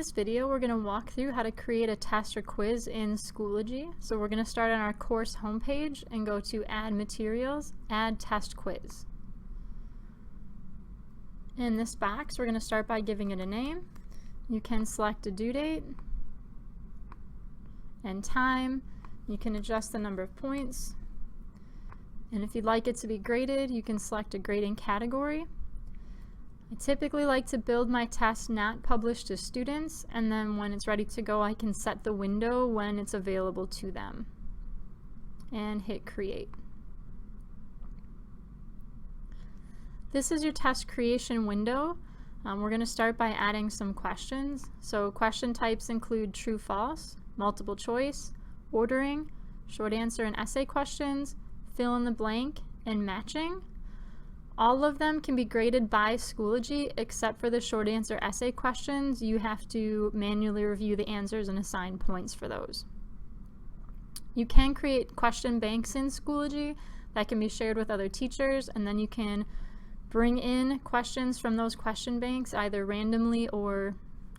this video, we're going to walk through how to create a test or quiz in Schoology. So we're going to start on our course homepage and go to Add Materials, Add Test Quiz. In this box, we're going to start by giving it a name. You can select a due date and time. You can adjust the number of points. And if you'd like it to be graded, you can select a grading category. I typically like to build my test not published to students, and then when it's ready to go, I can set the window when it's available to them. And hit create. This is your test creation window. We're going to start by adding some questions. So question types include true, false, multiple choice, ordering, short answer and essay questions, fill in the blank, and matching. All of them can be graded by Schoology except for the short answer essay questions. You have to manually review the answers and assign points for those. You can create question banks in Schoology that can be shared with other teachers, and then you can bring in questions from those question banks either randomly or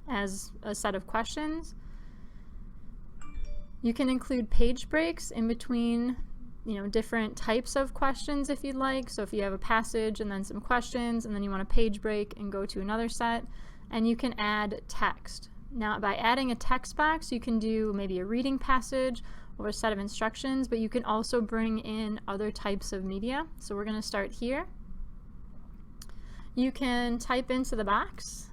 as a set of questions. You can include page breaks in between different types of questions if you'd like. So if you have a passage and then some questions and then you want a page break and go to another set, and you can add text. Now by adding a text box, you can do maybe a reading passage or a set of instructions, but you can also bring in other types of media. So we're going to start here. You can type into the box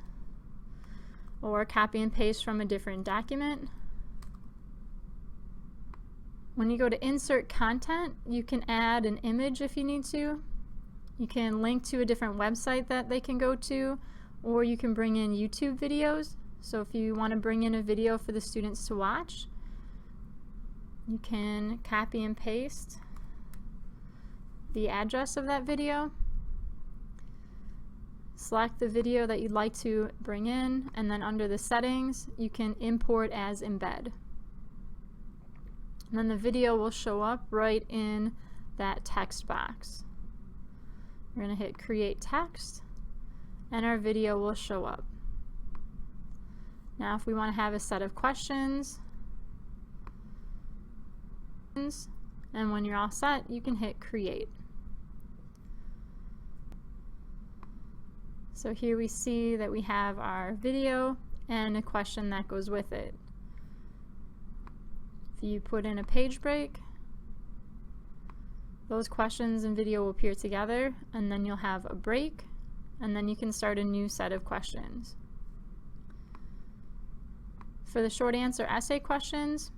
or copy and paste from a different document. When you go to insert content, you can add an image if you need to. You can link to a different website that they can go to, or you can bring in YouTube videos. So if you want to bring in a video for the students to watch, you can copy and paste the address of that video. Select the video that you'd like to bring in, and then under the settings, you can import as embed. And then the video will show up right in that text box. We're going to hit create text, and our video will show up. Now if we want to have a set of questions, and when you're all set, you can hit create. So here we see that we have our video and a question that goes with it. If you put in a page break, those questions and video will appear together, and then you'll have a break, and then you can start a new set of questions. For the short answer essay questions,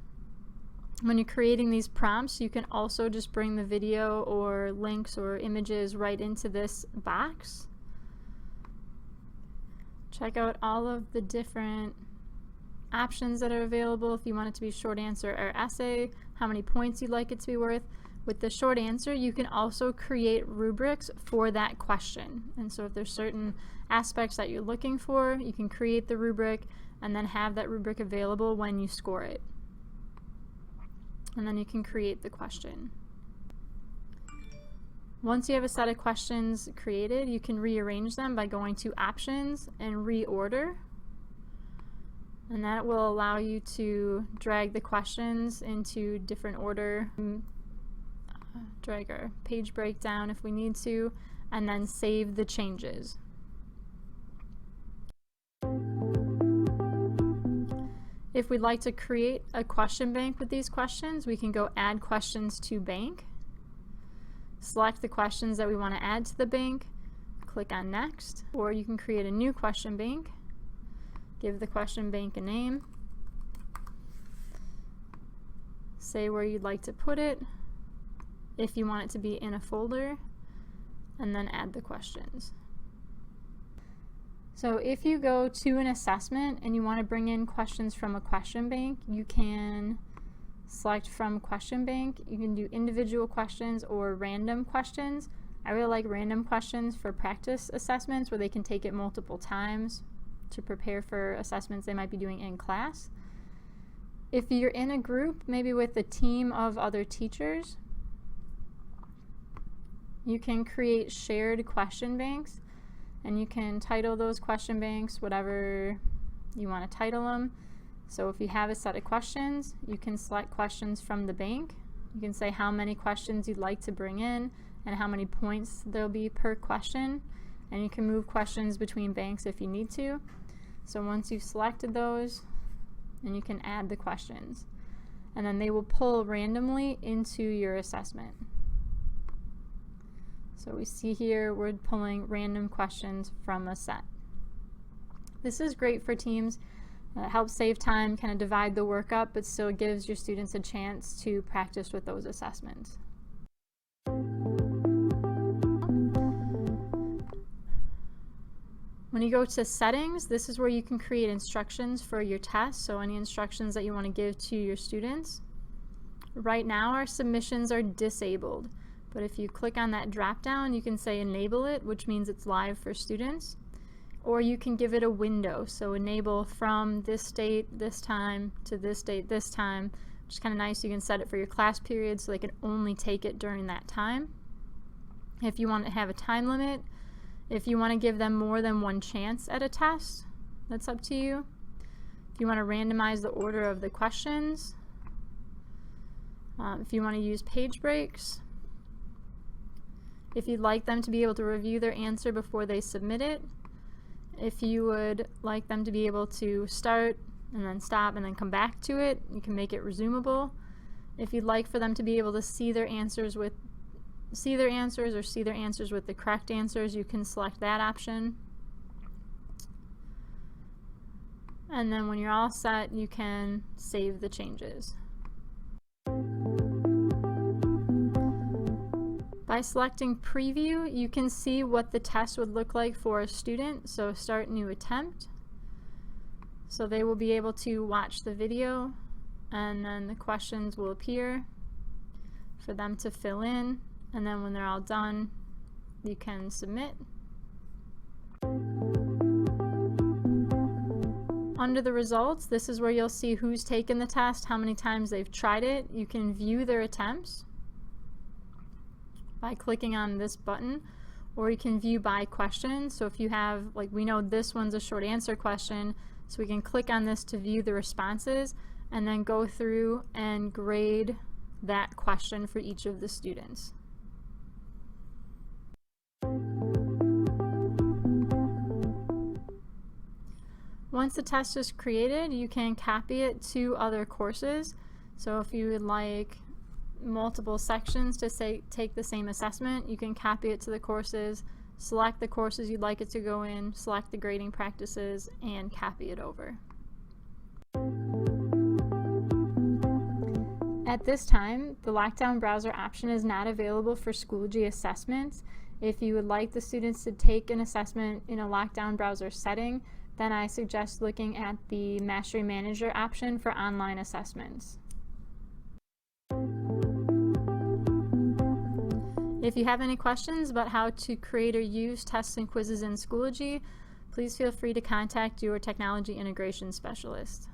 when you're creating these prompts, you can also just bring the video or links or images right into this box. Check out all of the different options that are available if you want it to be short answer or essay, how many points you'd like it to be worth. With the short answer, you can also create rubrics for that question. And so if there's certain aspects that you're looking for, you can create the rubric and then have that rubric available when you score it. And then you can create the question. Once you have a set of questions created, you can rearrange them by going to Options and Reorder. And that will allow you to drag the questions into different order, drag our page breakdown if we need to, and then save the changes. If we'd like to create a question bank with these questions, we can go Add Questions to Bank. Select the questions that we want to add to the bank, click on Next, or you can create a new question bank. Give the question bank a name, say where you'd like to put it, if you want it to be in a folder, and then add the questions. So if you go to an assessment and you want to bring in questions from a question bank, you can select from question bank. You can do individual questions or random questions. I really like random questions for practice assessments where they can take it multiple times to prepare for assessments they might be doing in class. If you're in a group, maybe with a team of other teachers, you can create shared question banks, and you can title those question banks whatever You want to title them. So if you have a set of questions, you can select questions from the bank. You can say how many questions you'd like to bring in and how many points there'll be per question. And you can move questions between banks if you need to. So once you've selected those, then you can add the questions. And then they will pull randomly into your assessment. So we see here we're pulling random questions from a set. This is great for teams. It helps save time, kind of divide the work up, but still gives your students a chance to practice with those assessments. When you go to settings, this is where you can create instructions for your test, so any instructions that you want to give to your students. Right now our submissions are disabled, but if you click on that drop down, you can say enable it, which means it's live for students. Or you can give it a window, so enable from this date, this time, to this date, this time, which is kind of nice. You can set it for your class period so they can only take it during that time. If you want to have a time limit, if you want to give them more than one chance at a test, that's up to you. If you want to randomize the order of the questions, if you want to use page breaks, if you'd like them to be able to review their answer before they submit it, if you would like them to be able to start and then stop and then come back to it, you can make it resumable. If you'd like for them to be able to see their answers with the correct answers, you can select that option. And then when you're all set, you can save the changes. By selecting preview, you can see what the test would look like for a student. So start new attempt. So they will be able to watch the video, and then the questions will appear for them to fill in. And then when they're all done, you can submit. Under the results, this is where you'll see who's taken the test, how many times they've tried it. You can view their attempts by clicking on this button, or you can view by question. So if you have, like, we know this one's a short answer question, so we can click on this to view the responses and then go through and grade that question for each of the students. Once the test is created, you can copy it to other courses. So if you would like multiple sections to take the same assessment, you can copy it to the courses, select the courses you'd like it to go in, select the grading practices, and copy it over. At this time, the lockdown browser option is not available for Schoology assessments. If you would like the students to take an assessment in a lockdown browser setting, then I suggest looking at the Mastery Manager option for online assessments. If you have any questions about how to create or use tests and quizzes in Schoology, please feel free to contact your technology integration specialist.